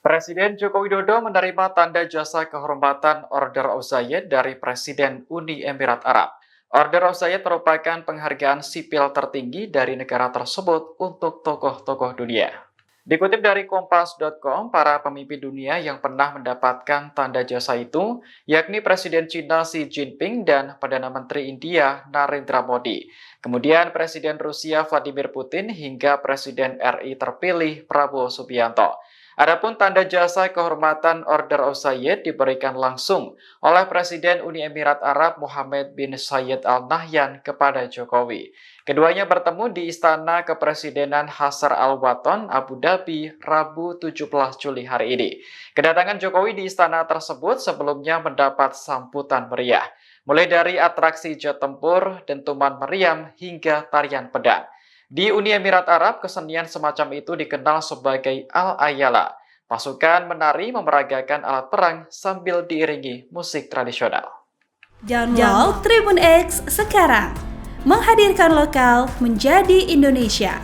Presiden Joko Widodo menerima tanda jasa kehormatan Order of Zayed dari Presiden Uni Emirat Arab. Order of Zayed merupakan penghargaan sipil tertinggi dari negara tersebut untuk tokoh-tokoh dunia. Dikutip dari Kompas.com, para pemimpin dunia yang pernah mendapatkan tanda jasa itu, yakni Presiden Cina Xi Jinping dan Perdana Menteri India Narendra Modi. Kemudian Presiden Rusia Vladimir Putin hingga Presiden RI terpilih Prabowo Subianto. Adapun tanda jasa kehormatan Order of Zayed diberikan langsung oleh Presiden Uni Emirat Arab Mohammed bin Zayed Al Nahyan kepada Jokowi. Keduanya bertemu di Istana Kepresidenan Hasar Al Waton, Abu Dhabi, Rabu 17 Juli hari ini. Kedatangan Jokowi di istana tersebut sebelumnya mendapat sambutan meriah, mulai dari atraksi jet tempur, dentuman meriam, hingga tarian pedang. Di Uni Emirat Arab, kesenian semacam itu dikenal sebagai Al-Ayala. Pasukan menari memeragakan alat perang sambil diiringi musik tradisional. Download Tribun X sekarang, menghadirkan lokal menjadi Indonesia.